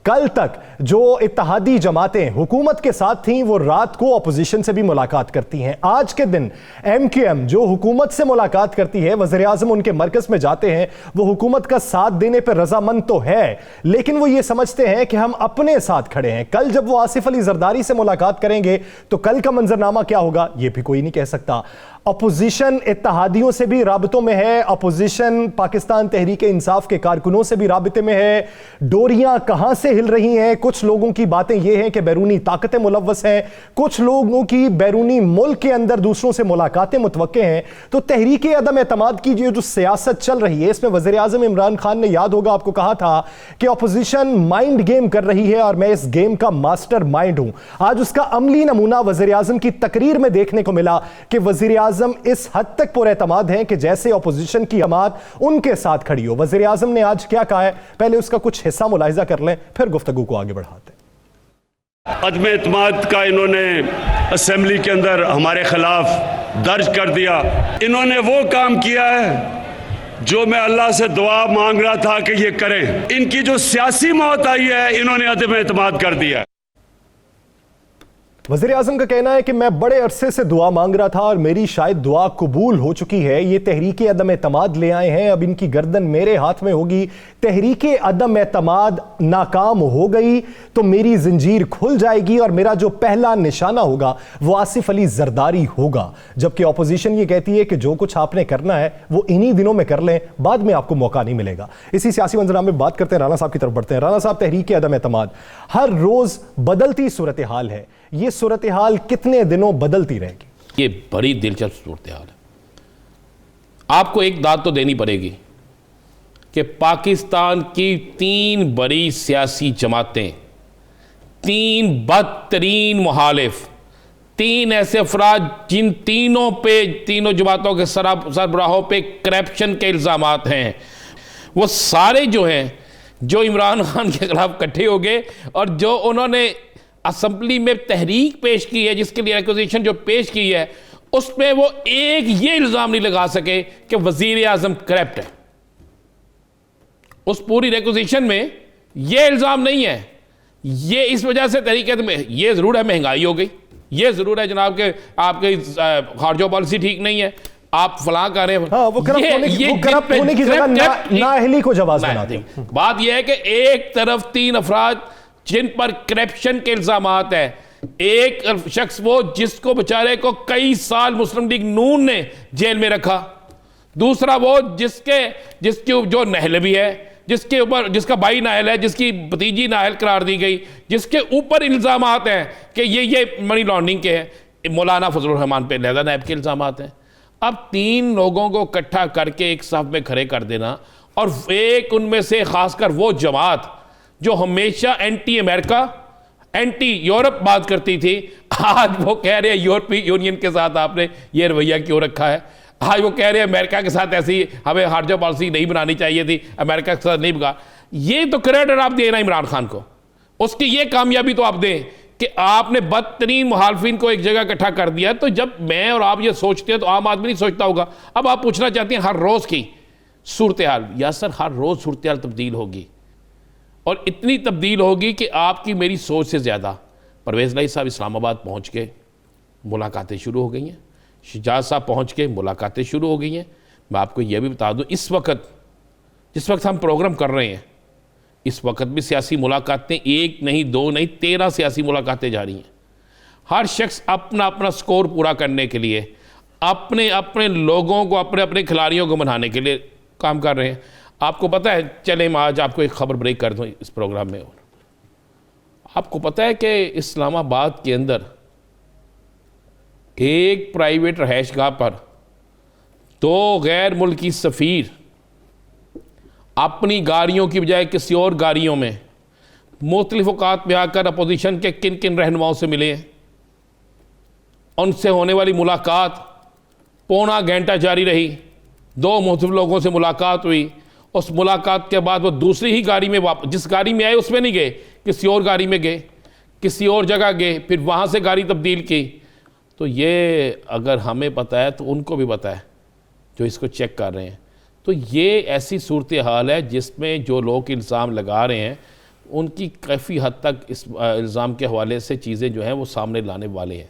कल तक जो इत्तेहादी जमातें हुकूमत के साथ थीं वो रात को अपोजिशन से भी मुलाकात करती हैं। आज के दिन MQM जो हुकूमत से मुलाकात करती है, वज़ीर आज़म उनके मरकज़ में जाते हैं, वो हुकूमत का साथ देने पर रजामंद तो है, लेकिन वो ये समझते हैं कि हम अपने साथ खड़े हैं। कल जब वो आसिफ अली जरदारी से मुलाकात करेंगे तो कल का मंजरनामा क्या होगा ये भी कोई नहीं कह सकता। अपोजिशन इत्तेहादियों से भी राबतों में है, अपोजिशन पाकिस्तान तहरीक इंसाफ के कारकुनों से भी राबते में है। डोरियां कहां से हिल रही हैं? कुछ लोगों की बातें यह हैं कि बैरूनी ताकतें मुलव्वस हैं, कुछ लोगों की बैरूनी मुल्क के अंदर दूसरों से मुलाकातें मुतवक्के हैं। तो तहरीक अदम एतमाद की जो सियासत चल रही है, इसमें वज़ीर आज़म इमरान खान ने, याद होगा आपको, कहा था कि अपोजिशन माइंड गेम कर रही है और मैं इस गेम का मास्टर माइंड हूं। आज उसका अमली नमूना वज़ीर आज़म की तकरीर में देखने को मिला कि वज़ीर आज़म इस हद तक पुरएतमाद हैं कि जैसे अपोजिशन की जमात उनके साथ खड़ी हो। वज़ीर आज़म ने आज क्या कहा है, पहले उसका कुछ हिस्सा मुलाहिजा कर लें, फिर गुफ्तगू को आगे बढ़ाते हैं। अदम एतमाद का इन्होंने असेंबली के अंदर हमारे खिलाफ दर्ज कर दिया। इन्होंने वो काम किया है जो मैं अल्लाह से दुआ मांग रहा था कि ये करें। इनकी जो सियासी मौत आई है, इन्होंने अदम एतमाद कर दिया। वज़ीर आज़म का कहना है कि मैं बड़े अरसे से दुआ मांग रहा था और मेरी शायद दुआ कबूल हो चुकी है। ये तहरीक अदम एतमाद ले आए हैं, अब इनकी गर्दन मेरे हाथ में होगी। तहरीक अदम एतमाद नाकाम हो गई तो मेरी जंजीर खुल जाएगी और मेरा जो पहला निशाना होगा वो आसिफ अली जरदारी होगा। जबकि अपोजिशन ये कहती है कि जो कुछ आपने करना है वो इन्हीं दिनों में कर लें, बाद में आपको मौका नहीं मिलेगा। इसी सियासी मंजराम में बात करते हैं, राना साहब की तरफ बढ़ते हैं। राना साहब, तहरीक अदम एतमाद हर रोज बदलती सूरत हाल है, ये सूरत हाल कितने दिनों बदलती रहेगी? ये बड़ी दिलचस्प सूरत हाल है। आपको एक दाद तो देनी पड़ेगी कि पाकिस्तान की 3 बड़ी सियासी जमातें, 3 बदतरीन मुखालिफ, 3 ऐसे अफराद जिन तीनों जमातों के सरबराहों पे करप्शन के इल्ज़ामात हैं, वो सारे जो हैं जो इमरान खान के खिलाफ इकट्ठे हो गए और जो उन्होंने असेंबली में तहरीक पेश की है, जिसके लिए एक्विजिशन जो पेश की है, उसमें वो एक ये इल्ज़ाम नहीं लगा सके कि वज़ीर आज़म करप्ट है। उस पूरी रिक्विजिशन में ये इल्ज़ाम नहीं है। ये इस वजह से तरीके में ये ज़रूर है महंगाई हो गई, ये ज़रूर है जनाब के आपकी खारजा पॉलिसी ठीक नहीं है, आप फलां कर रहे हैं। हाँ, वो करप्ट होने की जगह नाअहली को जवाब बनाते हैं। बात यह है कि एक तरफ 3 अफराद जिन पर करप्शन के इल्जामात है, एक शख्स वो जिसको बेचारे को कई साल मुस्लिम लीग नून ने जेल में रखा, दूसरा वो जिसकी जो नाहल भी है, जिसके ऊपर जिसका भाई नाहल है, जिसकी भतीजी नाहल करार दी गई, जिसके ऊपर इल्जामात हैं कि ये मनी लॉन्ड्रिंग के हैं, मौलाना फजलुर रहमान पे लहदा नायब के इल्जामात हैं। अब 3 लोगों को इकट्ठा करके एक साफ में खड़े कर देना, और एक उनमें से खासकर वो जमात जो हमेशा एंटी अमेरिका, एंटी यूरोप बात करती थी, आज वो कह रहे हैं यूरोपीय यूनियन के साथ आपने ये रवैया क्यों रखा है। आज वो कह रहे हैं अमेरिका के साथ ऐसी हमें खारजा पॉलिसी नहीं बनानी चाहिए थी, अमेरिका के साथ नहीं बना। ये तो क्रेडिट आप देना इमरान खान को, उसकी ये कामयाबी तो आप दें कि आपने बदतरीन मुखालफिन को एक जगह इकट्ठा कर दिया। तो जब मैं और आप ये सोचते हैं तो आम आदमी नहीं सोचता होगा। अब आप पूछना चाहते हैं हर रोज़ की सूरत हाल, या सर हर रोज़ सूरत हाल तब्दील होगी, और इतनी तब्दील होगी कि आपकी मेरी सोच से ज़्यादा। परवेज़ लाई साहब इस्लामाबाद पहुँच के मुलाकातें शुरू हो गई हैं, शहजाद साहब पहुँच के मुलाकातें शुरू हो गई हैं। मैं आपको यह भी बता दूँ, इस वक्त जिस वक्त हम प्रोग्राम कर रहे हैं, इस वक्त भी सियासी मुलाकातें 1 नहीं 2 नहीं 13 सियासी मुलाकातें जारी हैं। हर शख्स अपना अपना स्कोर पूरा करने के लिए, अपने अपने लोगों को, अपने अपने खिलाड़ियों को बनाने के लिए काम कर रहे हैं। आपको पता है, चले मैं आज आपको एक खबर ब्रेक कर दूं इस प्रोग्राम में। आपको पता है कि इस्लामाबाद के अंदर एक प्राइवेट रहायशगाह पर 2 गैर मुल्की सफ़ीर अपनी गाड़ियों की बजाय किसी और गाड़ियों में मुख्तलिफ औकात में आकर अपोजिशन के किन किन रहनुमाओं से मिले हैं। उनसे होने वाली मुलाकात पौना घंटा जारी रही। 2 मुख्तलिफ लोगों से मुलाकात हुई। उस मुलाकात के बाद वो दूसरी ही गाड़ी में जिस गाड़ी में आए उसमें नहीं गए, किसी और गाड़ी में गए, किसी और जगह गए, फिर वहाँ से गाड़ी तब्दील की। तो ये अगर हमें पता है तो उनको भी पता है जो इसको चेक कर रहे हैं। तो ये ऐसी सूरत हाल है जिसमें जो लोग इल्ज़ाम लगा रहे हैं उनकी काफ़ी हद तक इस इल्ज़ाम के हवाले से चीज़ें जो हैं वो सामने लाने वाले हैं।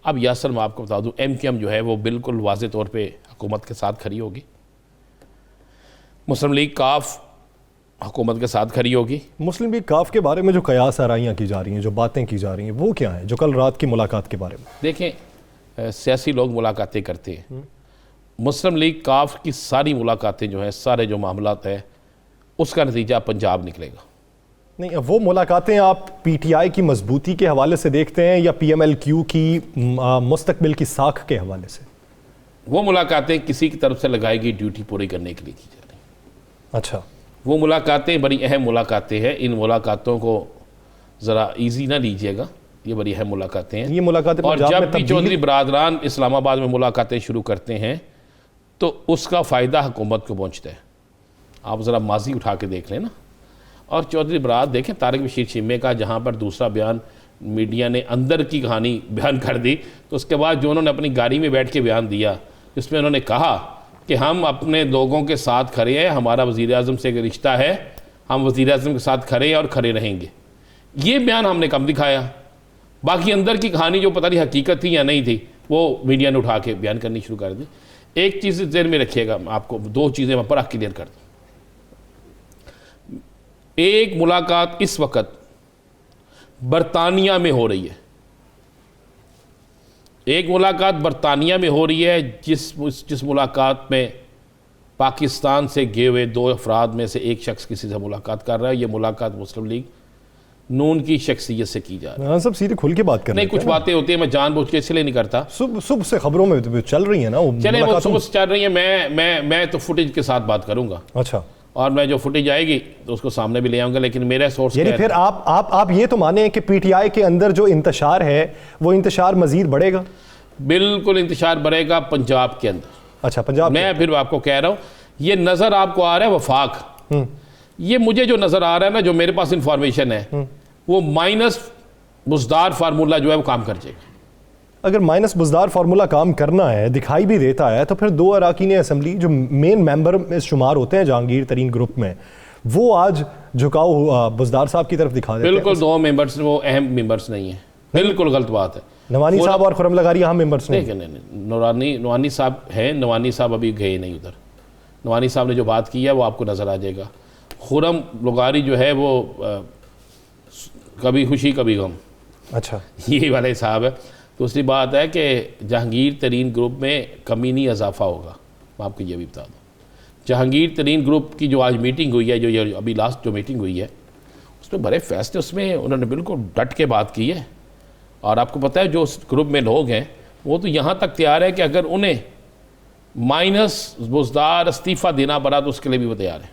अब यासर मैं आपको बता दूं, MQM जो है वो बिल्कुल वाज़े तौर पे हुकूमत के साथ खड़ी होगी, मुस्लिम लीग काफ हुकूमत के साथ खड़ी होगी। मुस्लिम लीग काफ के बारे में जो कयास आराइयाँ की जा रही हैं, जो बातें की जा रही हैं, वो क्या है जो कल रात की मुलाकात के बारे में? देखें, सियासी लोग मुलाकातें करते हैं, मुस्लिम लीग काफ की सारी मुलाकातें जो हैं, सारे जो मामलात है, उसका नतीजा पंजाब निकलेगा। नहीं, वो मुलाकातें आप PTI की मजबूती के हवाले से देखते हैं या PMLQ की मुस्तकबिल की साख के हवाले से? वो मुलाकातें किसी की तरफ से लगाएगी ड्यूटी पूरी करने के लिए की जा रही हैं। अच्छा, वो मुलाकातें बड़ी अहम मुलाकातें हैं, इन मुलाकातों को ज़रा इजी ना लीजिएगा, ये बड़ी अहम मुलाकातें हैं। ये मुलाकातें और पंजाब जब में भी तब्दीली- चौधरी बरादरान इस्लामाबाद में मुलाकातें शुरू करते हैं तो उसका फ़ायदा हुकूमत को पहुँचता है। आप ज़रा माजी उठा के देख लें ना। और चौधरी बराद देखें, तारिक बशीर चीमे का जहाँ पर दूसरा बयान मीडिया ने अंदर की कहानी बयान कर दी, तो उसके बाद जो उन्होंने अपनी गाड़ी में बैठ के बयान दिया, जिसमें उन्होंने कहा कि हम अपने लोगों के साथ खड़े हैं, हमारा वज़ीर-ए-आज़म से एक रिश्ता है, हम वज़ीर-ए-आज़म के साथ खड़े हैं और खड़े रहेंगे, ये बयान हमने कम दिखाया। बाकी अंदर की कहानी जो पता नहीं हकीकत थी या नहीं थी, वो मीडिया ने उठा के बयान करनी शुरू कर दी। एक चीज़ ज़हन में रखिएगा, आपको दो चीज़ें मैं बड़ा क्लियर कर दूँ। एक मुलाकात इस वक्त बरतानिया में हो रही है, एक मुलाकात बरतानिया में हो रही है, जिस मुलाकात में पाकिस्तान से गए हुए 2 अफराद में से एक शख्स किसी से मुलाकात कर रहा है। ये मुलाकात मुस्लिम लीग नून की शख्सियत से की जा रही है। हाँ, सब सीधे खुल के बात कर नहीं, कुछ बातें होती है, मैं जानबूझ के इसलिए नहीं करता। सुबह से खबरों में तो चल रही है ना वो चले, वो मुलाकातों- सुबह से चल रही है, मैं तो फुटेज के साथ बात करूंगा। अच्छा, और मैं जो फुटेज आएगी तो उसको सामने भी ले आऊंगा, लेकिन मेरा सोर्स यानी फिर आप ये तो माने कि PTI के अंदर जो इंतशार है वो इंतशार मजीद बढ़ेगा? बिल्कुल इंतशार बढ़ेगा पंजाब के अंदर। अच्छा, पंजाब मैं फिर आपको कह रहा हूँ, ये नज़र आपको आ रहा है वफाक, ये मुझे जो नज़र आ रहा है ना, जो मेरे पास इंफॉर्मेशन है, वो माइनस बुजदार फार्मूला जो है वो काम कर जाएगा। अगर माइनस बुजदार फार्मूला काम करना है, दिखाई भी देता है, तो फिर 2 अरकान असेंबली जो मेन मेंबर में शुमार होते हैं जहांगीर तरीन ग्रुप में, वो आज झुकाव बुजदार साहब की तरफ दिखा देते हैं। बिल्कुल 2 मेंबर्स वो अहम मेंबर्स नहीं है, बिल्कुल गलत बात है। नवानी साहब और खुरम लगारी यहाँ मेंबर्स नहीं। नहीं, नवानी साहब हैं, नवानी साहब अभी गए नहीं उधर। नवानी साहब ने जो बात की है वो आपको नज़र आ जाएगा। खुरम लगारी जो है वो कभी खुशी कभी गम, अच्छा, ये वाला हिसाब है। दूसरी बात है कि जहांगीर तरीन ग्रुप में कमीनी इजाफा होगा। मैं आपको ये भी बता दूँ, जहांगीर तरीन ग्रुप की जो आज मीटिंग हुई है, जो ये अभी लास्ट जो मीटिंग हुई है, उसमें बड़े फैसले, उसमें उन्होंने बिल्कुल डट के बात की है। और आपको पता है जो उस ग्रुप में लोग हैं वो तो यहाँ तक तैयार है कि अगर उन्हें माइनस बुजदार इस्तीफ़ा देना पड़ा तो उसके लिए भी वो तैयार है।